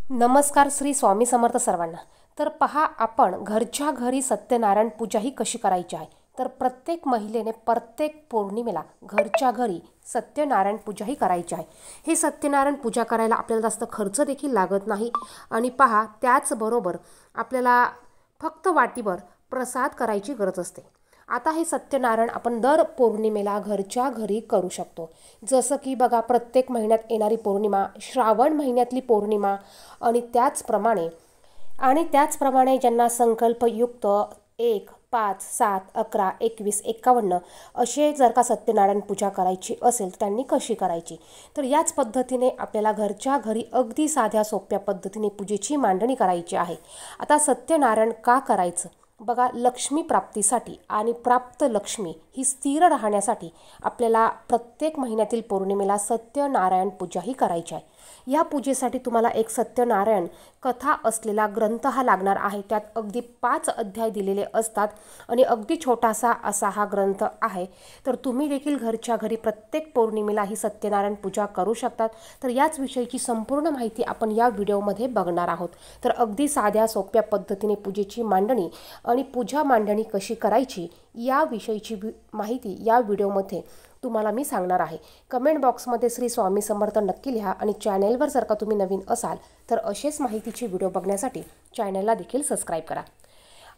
नमस्कार श्री स्वामी समर्थ सर्वांना। तर पहा, आपण घरच्या घरी सत्यनारायण पूजा ही कशी करायची आहे। तर प्रत्येक महिलेने प्रत्येक पौर्णिमेला घरच्या घरी सत्यनारायण पूजा ही करायची आहे। हे सत्यनारायण पूजा करायला आपल्याला जास्त खर्च देखील लागत नाही आणि पहा, त्याचबरोबर आपल्याला फक्त वाटीभर प्रसाद करायची गरज असते। आता हे सत्यनारायण आपण दर पौर्णिमेला घरच्या घरी करू शकतो। जसं की बघा, प्रत्येक महिन्यात येणारी पौर्णिमा, श्रावण महिन्यातली पौर्णिमा आणि त्याचप्रमाणे ज्यांना संकल्पयुक्त 1, 5, 7, 11, 21, 51 असे जर का सत्यनारायण पूजा करायची असेल, त्यांनी कशी करायची। तर याच पद्धतीने आपल्याला घरच्या घरी अगदी साध्या सोप्या पद्धतीने पूजेची मांडणी करायची आहे। आता सत्यनारायण का करायचं बघा, लक्ष्मी प्राप्तीसाठी आणि प्राप्त लक्ष्मी ही स्थिर राहण्यासाठी आपल्याला प्रत्येक महिन्यातील पौर्णिमेला सत्यनारायण पूजा ही करायची आहे। या पूजेसाठी तुम्हाला एक सत्यनारायण कथा असलेला ग्रंथ हा लागणार आहे। त्यात अगदी 5 अध्याय दिलेले असतात आणि अगदी छोटासा असा हा ग्रंथ आहे। तर तुम्ही देखील घरच्या घरी प्रत्येक पौर्णिमेला ही सत्यनारायण पूजा करू शकतात। तर याच विषयीची संपूर्ण माहिती आपण या व्हिडिओमध्ये बघणार आहोत। तर अगदी साध्या सोप्या पद्धतीने पूजेची मांडणी आणि पूजा मांडणी कशी करायची याविषयीची माहिती या व्हिडिओमध्ये तुम्हाला मी सांगणार आहे। कमेंट बॉक्समध्ये श्री स्वामी समर्थ नक्की लिहा आणि चॅनेलवर जर का तुम्ही नवीन असाल तर असेच माहितीचे व्हिडिओ बघण्यासाठी चॅनेलला देखील सबस्क्राईब करा।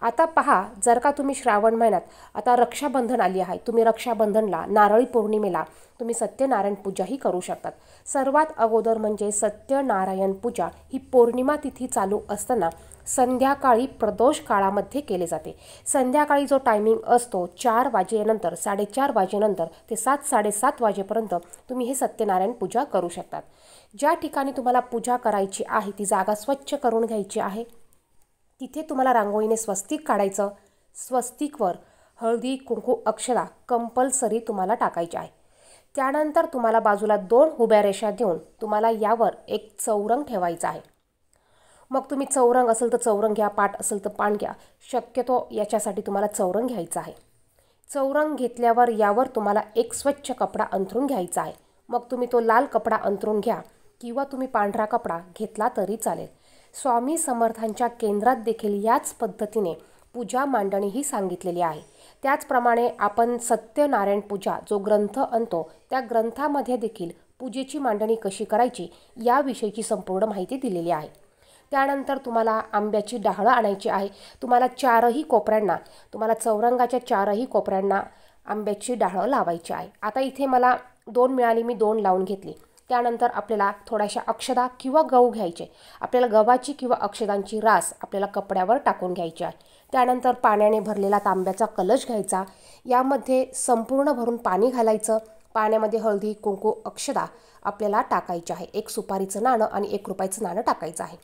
आता पहा, जर का तुम्ही श्रावण महिन्यात आता रक्षाबंधन आली आहे, तुम्ही रक्षाबंधनला नारळी पौर्णिमेला तुम्ही सत्यनारायण पूजा ही करू शकतात। सर्वात अगोदर म्हणजे सत्यनारायण पूजा ही पौर्णिमा तिथी चालू असताना संध्याकाळी प्रदोष काळामध्ये केले जाते। संध्याकाळी जो टायमिंग असतो 4 वाजेनंतर, 4:30 वाजेनंतर ते 7-7:30 वाजेपर्यंत तुम्ही हे सत्यनारायण पूजा करू शकतात। ज्या ठिकाणी तुम्हाला पूजा करायची आहे ती जागा स्वच्छ करून घ्यायची आहे। तिथे तुम्हाला रांगोळीने स्वस्तिक काढायचं। स्वस्तिकवर हळदी, कुंकू, अक्षता कंपल्सरी तुम्हाला टाकायची आहे। त्यानंतर तुम्हाला बाजूला 2 उभ्या रेषा देऊन तुम्हाला यावर एक चौरंग ठेवायचा आहे। मग तुम्ही चौरंग असेल तर चौरंग घ्या, पाट असेल तर पान घ्या। शक्यतो याच्यासाठी तुम्हाला चौरंग घ्यायचा आहे। चौरंग घेतल्यावर यावर तुम्हाला एक स्वच्छ कपडा अंथरून घ्यायचा आहे। मग तुम्ही तो लाल कपडा अंथरून घ्या किंवा तुम्ही पांढरा कपडा घेतला तरी चालेल। स्वामी समर्थांच्या केंद्रात देखील याच पद्धतीने पूजा मांडणी ही सांगितलेली आहे। त्याचप्रमाणे आपण सत्यनारायण पूजा जो ग्रंथ आणतो त्या ग्रंथामध्ये देखील पूजेची मांडणी कशी करायची याविषयीची संपूर्ण माहिती दिलेली आहे। त्यानंतर तुम्हाला आंब्याची डहाळं आणायची आहे। तुम्हाला 4ही कोपऱ्यांना, तुम्हाला चौरंगाच्या 4ही कोपऱ्यांना आंब्याची डहाळं लावायची आहे। आता इथे मला 2 मिळाली, मी 2 लावून घेतली। त्यानंतर आपल्याला थोड्याशा अक्षता किंवा गहू घ्यायचे। आपल्याला गव्हाची किंवा अक्षतांची रास आपल्याला कपड्यावर टाकून घ्यायची आहे। त्यानंतर पाण्याने भरलेला तांब्याचा कलश घ्यायचा। यामध्ये संपूर्ण भरून पाणी घालायचं। पाण्यामध्ये हळदी, कुंकू, अक्षता आपल्याला टाकायची आहे। 1 सुपारीचं नाणं आणि 1 रुपयाचं नाणं टाकायचं आहे।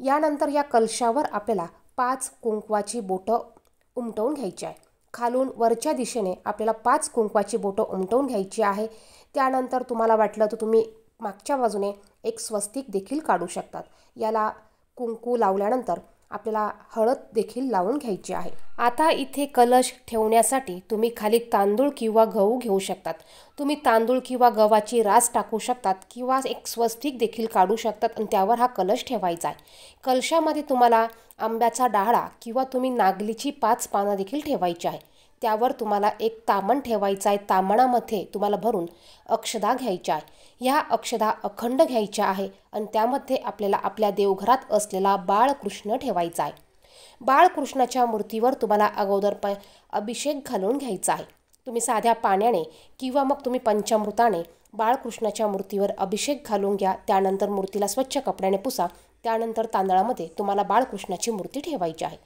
यानंतर या कलशावर आपल्याला 5 कुंकवाची बोटं उमटवून घ्यायची आहे। खालून वरच्या दिशेने आपल्याला 5 कुंकवाची बोटं उमटवून घ्यायची आहे। त्यानंतर तुम्हाला वाटलं तर तुम्ही मागच्या बाजूने एक स्वस्तिक देखील काढू शकतात। याला कुंकू लावल्यानंतर आपल्याला हळद देखील लावून घ्यायची आहे। आता इथे कलश ठेवण्यासाठी तुम्ही खाली तांदूळ किंवा गहू घेऊ शकतात। तुम्ही तांदूळ किंवा गव्हाची रास टाकू शकतात किंवा एक स्वस्तिक देखील काढू शकतात आणि त्यावर हा कलश ठेवायचा आहे। कलशामध्ये तुम्हाला आंब्याचा डहाळा किंवा तुम्ही नागलीची 5 पानं देखील ठेवायची आहे। त्यावर तुम्हाला एक तामण ठेवायचा आहे। तामणामध्ये तुम्हाला भरून अक्षता घ्यायच्या आहे। ह्या अक्षता अखंड घ्यायच्या आहे आणि त्यामध्ये आपल्याला आपल्या देवघरात असलेला बाळकृष्ण ठेवायचा आहे। बाळकृष्णाच्या मूर्तीवर तुम्हाला अगोदर अभिषेक घालून घ्यायचा आहे। तुम्ही साध्या पाण्याने किंवा मग तुम्ही पंचामृताने बाळकृष्णाच्या मूर्तीवर अभिषेक घालून घ्या। त्यानंतर मूर्तीला स्वच्छ कपड्याने पुसा। त्यानंतर तांदळामध्ये तुम्हाला बाळकृष्णाची मूर्ती ठेवायची आहे।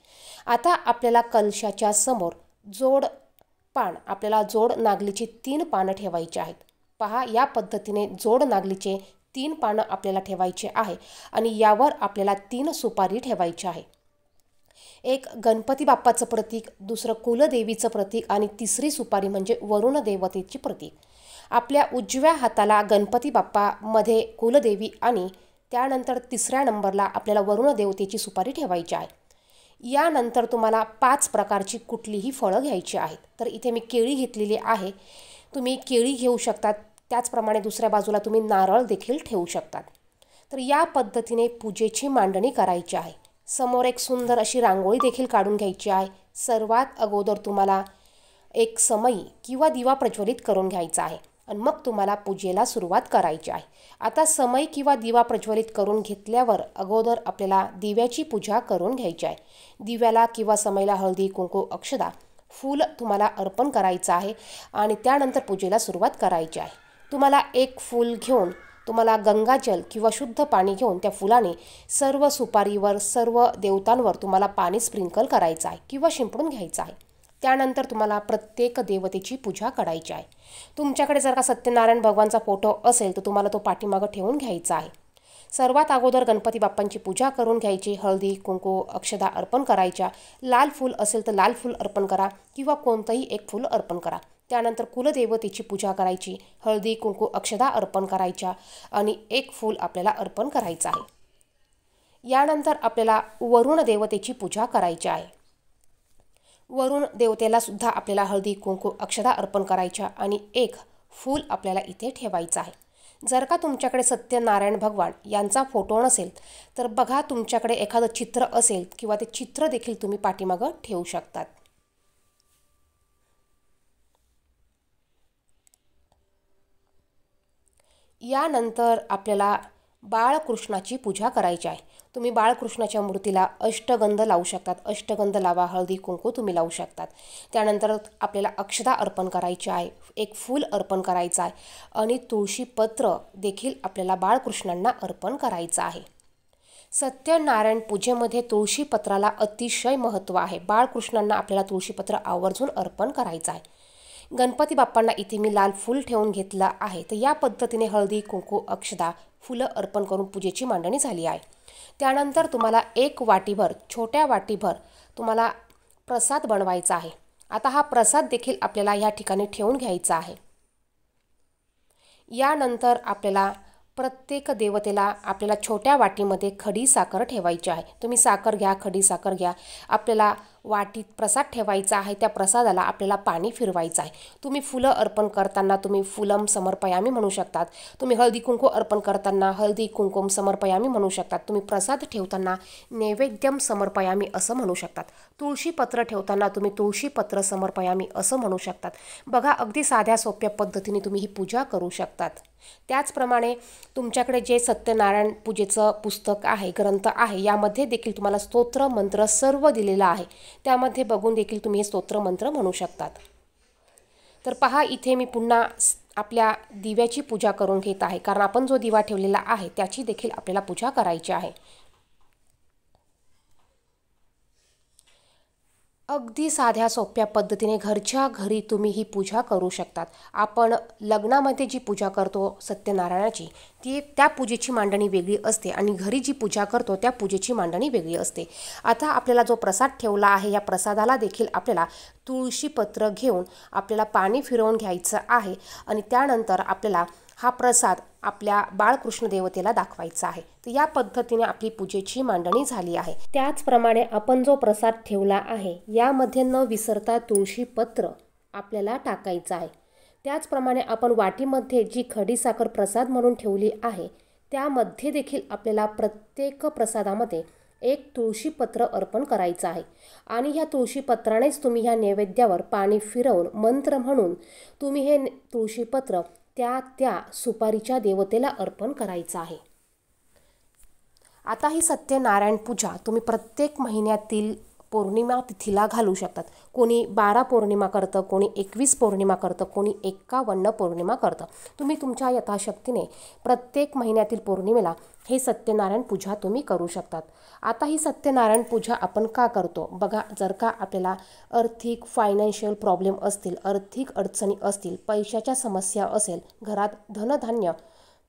आता आपल्याला कलशाच्या समोर जोड पान, आपल्याला जोड नागलीची 3 पानं ठेवायची आहेत। पहा, या पद्धतीने जोड नागलीचे 3 पानं आपल्याला ठेवायचे आहे आणि यावर आपल्याला 3 सुपारी ठेवायची आहे। एक गणपती बाप्पाचं प्रतीक, दुसरं कुलदेवीचं प्रतीक आणि तिसरी सुपारी म्हणजे वरुण देवतेची प्रतीक। आपल्या उजव्या हाताला गणपती बाप्पा, मध्ये कुलदेवी आणि त्यानंतर 3ऱ्या नंबरला आपल्याला वरुण देवतेची सुपारी ठेवायची आहे। यानंतर तुम्हाला 5 प्रकारची कुठलीही फळं घ्यायची आहेत। तर इथे मी केळी घेतलेली आहे, तुम्ही केळी घेऊ शकतात। त्याचप्रमाणे दुसऱ्या बाजूला तुम्ही नारळ देखील ठेवू शकतात। तर या पद्धतीने पूजेची मांडणी करायची आहे। समोर एक सुंदर अशी रांगोळी देखील काढून घ्यायची आहे। सर्वात अगोदर तुम्हाला एक समई किंवा दिवा प्रज्वलित करून घ्यायचा आहे आणि मग तुम्हाला पूजेला सुरुवात करायची आहे। आता समई किंवा दिवा प्रज्वलित करून घेतल्यावर अगोदर आपल्याला दिव्याची पूजा करून घ्यायची आहे। दिव्याला किंवा समईला हळदी कुंकू अक्षदा फूल तुम्हाला अर्पण करायचं आहे आणि त्यानंतर पूजेला सुरुवात करायची आहे। तुम्हाला एक फूल घेऊन तुम्हाला गंगाजल किंवा शुद्ध पाणी घेऊन त्या फुलाने सर्व सुपारीवर सर्व देवतांवर तुम्हाला पाणी स्प्रिंकल करायचं आहे किंवा शिंपडून घ्यायचं आहे। त्यानंतर तुम्हाला प्रत्येक देवतेची पूजा करायची आहे। तुमच्याकडे जर का सत्यनारायण भगवानचा फोटो असेल तर तुम्हाला तो पाठीमागं ठेवून घ्यायचा आहे। सर्वात अगोदर गणपती बाप्पांची पूजा करून घ्यायची। हळदी कुंकू अक्षदा अर्पण करायच्या। लाल फूल असेल तर लाल फूल अर्पण करा किंवा कोणतंही एक फूल अर्पण करा। त्यानंतर कुलदेवतेची पूजा करायची। हळदी कुंकू अक्षदा अर्पण करायच्या आणि एक फूल आपल्याला अर्पण करायचं आहे। यानंतर आपल्याला वरुण देवतेची पूजा करायची आहे। वरुण देवतेला सुद्धा आपल्याला हळदी कुंकू अक्षदा अर्पण करायच्या आणि एक फूल आपल्याला इथे ठेवायचं आहे। जर का तुमच्याकडे सत्यनारायण भगवान यांचा फोटो नसेल तर बघा तुमच्याकडे एखादं चित्र असेल किंवा ते चित्र देखील तुम्ही पाठीमागं ठेवू शकतात। यानंतर आपल्याला बाळकृष्णाची पूजा करायची आहे। तुम्ही बाळकृष्णाच्या मूर्तीला अष्टगंध लावू शकतात। अष्टगंध लावा, हळदी कुंकू तुम्ही लावू शकतात। त्यानंतर आपल्याला अक्षदा अर्पण करायची आहे, एक फूल अर्पण करायचं आहे आणि तुळशीपत्र देखील आपल्याला बाळकृष्णांना अर्पण करायचं आहे। सत्यनारायण पूजेमध्ये तुळशीपत्राला अतिशय महत्त्व आहे। बाळकृष्णांना आपल्याला तुळशीपत्र आवर्जून अर्पण करायचं आहे। गणपती बाप्पांना इथे मी लाल फूल ठेवून घेतलं आहे। तर या पद्धतीने हळदी कुंकू अक्षदा फुलं अर्पण करून पूजेची मांडणी झाली आहे। त्यानंतर तुम्हाला एक वाटीभर, छोट्या वाटीभर तुम्हाला प्रसाद बनवायचा आहे। आता हा प्रसाद देखील आपल्याला या ठिकाणी ठेवून घ्यायचा आहे। यानंतर आपल्याला प्रत्येक देवतेला आपल्याला छोट्या वाटीमध्ये खडी साखर ठेवायची आहे। तुम्ही साखर घ्या, खडी साखर घ्या। आपल्याला वाटीत प्रसाद ठेवायचा आहे। त्या प्रसादाला आपल्याला पाणी फिरवायचं आहे। तुम्ही फुलं अर्पण करताना तुम्ही फुलम समर्पयामी म्हणू शकतात। तुम्ही हळदी कुंकू अर्पण करताना हळदी कुंकुम समर्पयामी म्हणू शकतात। तुम्ही प्रसाद ठेवताना नैवेद्यम समर्पयामी असं म्हणू शकतात। तुळशीपत्र ठेवताना तुम्ही तुळशीपत्र समर्पयामी असं म्हणू शकतात। बघा, अगदी साध्या सोप्या पद्धतीने तुम्ही ही पूजा करू शकतात। त्याचप्रमाणे तुमच्याकडे जे सत्यनारायण पूजेचं पुस्तक आहे, ग्रंथ आहे, यामध्ये देखील तुम्हाला स्तोत्र मंत्र सर्व दिलेलं आहे। त्यामध्ये बघून देखील तुम्ही हे स्तोत्र मंत्र म्हणू शकतात। तर पहा, इथे मी पुन्हा आपल्या दिव्याची पूजा करून घेत आहे, कारण आपण जो दिवा ठेवलेला आहे त्याची देखील आपल्याला पूजा करायची आहे। अगदी साध्या सोप्या पद्धतीने घरच्या घरी तुम्ही ही पूजा करू शकतात। आपण लग्नामध्ये जी पूजा करतो सत्यनारायणाची, त्या पूजेची मांडणी वेगळी असते आणि घरी जी पूजा करतो त्या पूजेची मांडणी वेगळी असते। आता आपल्याला जो प्रसाद ठेवला आहे, या प्रसादाला देखील आपल्याला तुळशीपत्र घेऊन आपल्याला पाणी फिरवून घ्यायचं आहे आणि त्यानंतर आपल्याला हा प्रसाद आपल्या बाळकृष्ण देवतेला दाखवायचा आहे। तर या पद्धतीने आपली पूजेची मांडणी झाली आहे। त्याचप्रमाणे आपण जो प्रसाद ठेवला आहे यामध्ये न विसरता तुळशीपत्र आपल्याला टाकायचं आहे। त्याचप्रमाणे आपण वाटीमध्ये जी खडीसाखर प्रसाद म्हणून ठेवली आहे त्यामध्ये देखील आपल्याला प्रत्येक प्रसादामध्ये एक तुळशीपत्र अर्पण करायचं आहे आणि ह्या तुळशीपत्रानेच तुम्ही ह्या नैवेद्यावर पाणी फिरवून मंत्र म्हणून तुम्ही हे तुळशीपत्र त्या सुपारीच्या देवतेला अर्पण करायचं आहे। आता ही सत्यनारायण पूजा तुम्ही प्रत्येक महिन्यातील पौर्णिमा तिथीला घालू शकतात। कोणी 12 पौर्णिमा करतं, कोणी 21 पौर्णिमा करतं, कोणी 51 पौर्णिमा करतं। तुम्ही तुमच्या यथाशक्तीने प्रत्येक महिन्यातील पौर्णिमेला हे सत्यनारायण पूजा तुम्ही करू शकतात। आता ही सत्यनारायण पूजा आपण का करतो बघा, जर का आपल्याला आर्थिक फायनान्शियल प्रॉब्लेम असतील, आर्थिक अडचणी असतील, पैशाच्या समस्या असेल, घरात धनधान्य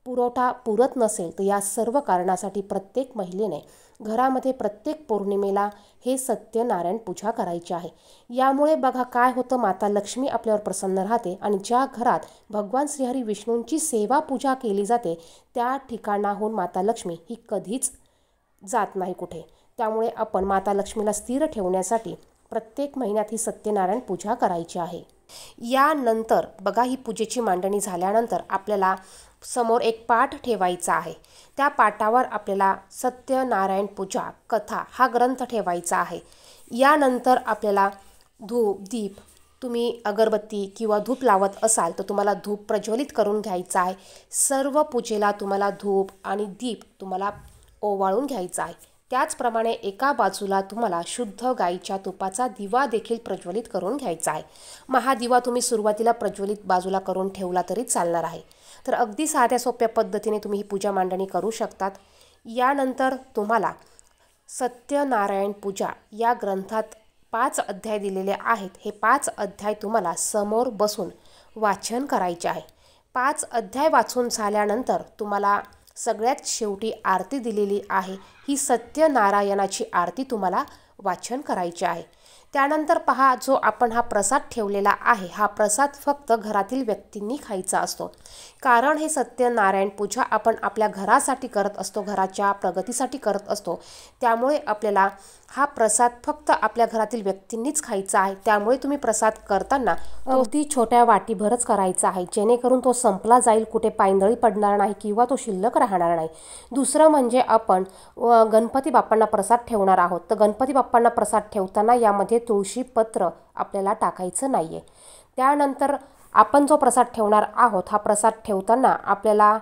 पुरवठा पुरत नसेल, तर या सर्व कारणासाठी प्रत्येक महिलेने घरामध्ये प्रत्येक पौर्णिमेला हे सत्यनारायण पूजा करायची आहे। यामुळे बघा काय होतं, माता लक्ष्मी आपल्यावर प्रसन्न राहते आणि ज्या घरात भगवान श्रीहरी विष्णूंची सेवा पूजा केली जाते त्या ठिकाणाहून माता लक्ष्मी ही कधीच जात नाही कुठे। त्यामुळे आपण माता लक्ष्मीला स्थिर ठेवण्यासाठी प्रत्येक महिन्यात ही सत्यनारायण पूजा करायची आहे। यानंतर बघा, ही पूजेची मांडणी झाल्यानंतर आपल्याला समोर एक पाठ ठेवायचा आहे। त्या पाटावर आपल्याला सत्यनारायण पूजा कथा हा ग्रंथ ठेवायचा आहे। यानंतर आपल्याला धूप दीप, तुम्ही अगरबत्ती किंवा धूप लावत असाल तर तुम्हाला धूप प्रज्वलित करून घ्यायचा आहे। सर्व पूजेला तुम्हाला धूप आणि दीप तुम्हाला ओवाळून घ्यायचा आहे। त्याचप्रमाणे एका बाजूला तुम्हाला शुद्ध गाईच्या तुपाचा दिवा देखील प्रज्वलित करून घ्यायचा आहे। महादिवा तुम्ही सुरुवातीला प्रज्वलित बाजूला करून ठेवला तरी चालणार आहे। तर अगदी साध्या सोप्या पद्धतीने तुम्ही ही पूजा मांडणी करू शकतात। यानंतर तुम्हाला सत्यनारायण पूजा या ग्रंथात 5 अध्याय दिलेले आहेत। हे 5 अध्याय तुम्हाला समोर बसून वाचन करायचे आहे। 5 अध्याय वाचून झाल्यानंतर तुम्हाला सगळ्यात शेवटी आरती दिलेली आहे, ही सत्यनारायणाची आरती तुम्हाला वाचन करायची आहे। त्यानंतर पहा, जो आपण हा प्रसाद ठेवलेला आहे, हा प्रसाद फक्त घरातील व्यक्तींनी खायचा असतो। कारण हे सत्यनारायण पूजा आपण आपल्या घरासाठी करत असतो, घराच्या प्रगतीसाठी करत असतो। त्यामुळे आपल्याला हा प्रसाद फक्त आपल्या घरातील व्यक्तींनीच खायचा आहे। त्यामुळे तुम्ही प्रसाद करताना अगदी छोट्या वाटीभरच करायचा आहे, जेणेकरून तो संपला जाईल, कुठे पायंदळी पडणार नाही किंवा तो शिल्लक राहणार नाही। दुसरं म्हणजे आपण गणपती बाप्पांना प्रसाद ठेवणार आहोत, तर गणपती बाप्पांना प्रसाद ठेवताना यामध्ये तुळशी पत्र आपल्याला टाकायचं नाही आहे। त्यानंतर आपण जो प्रसाद ठेवणार आहोत, हा प्रसाद ठेवताना आपल्याला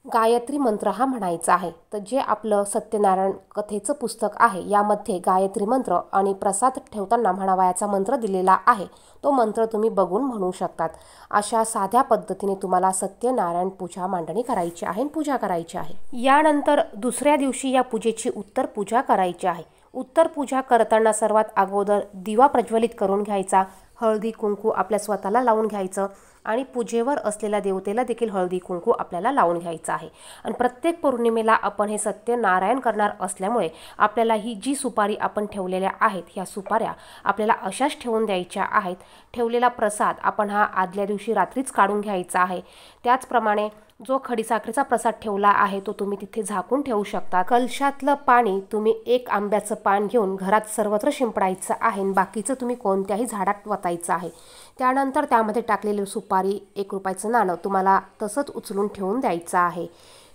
गायत्री मंत्र हा म्हणायचा आहे। तर जे आपलं सत्यनारायण कथेचं पुस्तक आहे, यामध्ये गायत्री मंत्र आणि प्रसाद ठेवताना म्हणावयाचा मंत्र दिलेला आहे, तो मंत्र तुम्ही बघून म्हणू शकतात। अशा साध्या पद्धतीने तुम्हाला सत्यनारायण पूजा मांडणी करायची आहे, पूजा करायची आहे। यानंतर दुसऱ्या दिवशी या पूजेची उत्तर पूजा करायची आहे। उत्तर पूजा करताना सर्वात अगोदर दिवा प्रज्वलित करून घ्यायचा, हळदी कुंकू आपल्या स्वतःला लावून घ्यायचं आणि पूजेवर असलेल्या देवतेला देखील हळदी कुंकू आपल्याला लावून घ्यायचं आहे। आणि प्रत्येक पौर्णिमेला आपण हे सत्यनारायण करणार असल्यामुळे आपल्याला ही जी सुपारी आपण ठेवलेल्या आहेत, ह्या सुपाऱ्या आपल्याला अशाच ठेवून द्यायच्या आहेत। ठेवलेला प्रसाद आपण हा आदल्या दिवशी रात्रीच काढून घ्यायचा आहे। त्याचप्रमाणे जो खडीसाखरेचा प्रसाद ठेवला आहे, तो तुम्ही तिथे झाकून ठेवू शकता। कलशातलं पाणी तुम्ही 1 आंब्याचं पान घेऊन घरात सर्वत्र शिंपडायचं आहे, बाकीचं तुम्ही कोणत्याही झाडात वतायचं आहे। त्यानंतर त्यामध्ये टाकलेली सुपारी, 1 रुपयाचं नाणं तुम्हाला तसंच उचलून ठेवून द्यायचं आहे।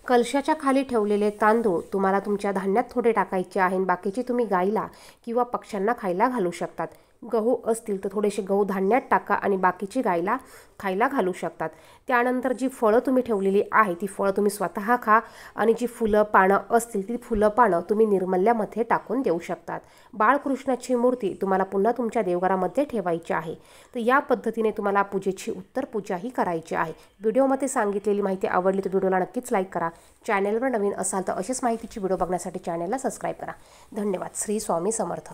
कलशाच्या खाली ठेवलेले तांदूळ तुम्हाला तुमच्या धान्यात थोडे टाकायचे आहे, बाकीचे तुम्ही गाईला किंवा पक्ष्यांना खायला घालू शकतात। गहू असतील तर थोडेसे गहू धान्यात टाका आणि बाकीची गाईला खायला घालू शकतात। त्यानंतर जी फळं तुम्ही ठेवलेली आहे, ती फळं तुम्ही स्वतः खा आणि जी फुलं पानं असतील ती फुलं पानं तुम्ही निर्मल्यामध्ये टाकून देऊ शकतात। बाळकृष्णाची मूर्ती तुम्हाला पुन्हा तुमच्या देवघरामध्ये ठेवायची आहे। तर या पद्धतीने तुम्हाला पूजेची उत्तर पूजाही करायची आहे। व्हिडिओमध्ये सांगितलेली माहिती आवडली तर व्हिडिओला नक्कीच लाईक करा। चॅनलवर नवीन असाल तर अशाच माहितीची व्हिडिओ बघण्यासाठी चॅनलला सबस्क्राईब करा। धन्यवाद। श्री स्वामी समर्थ।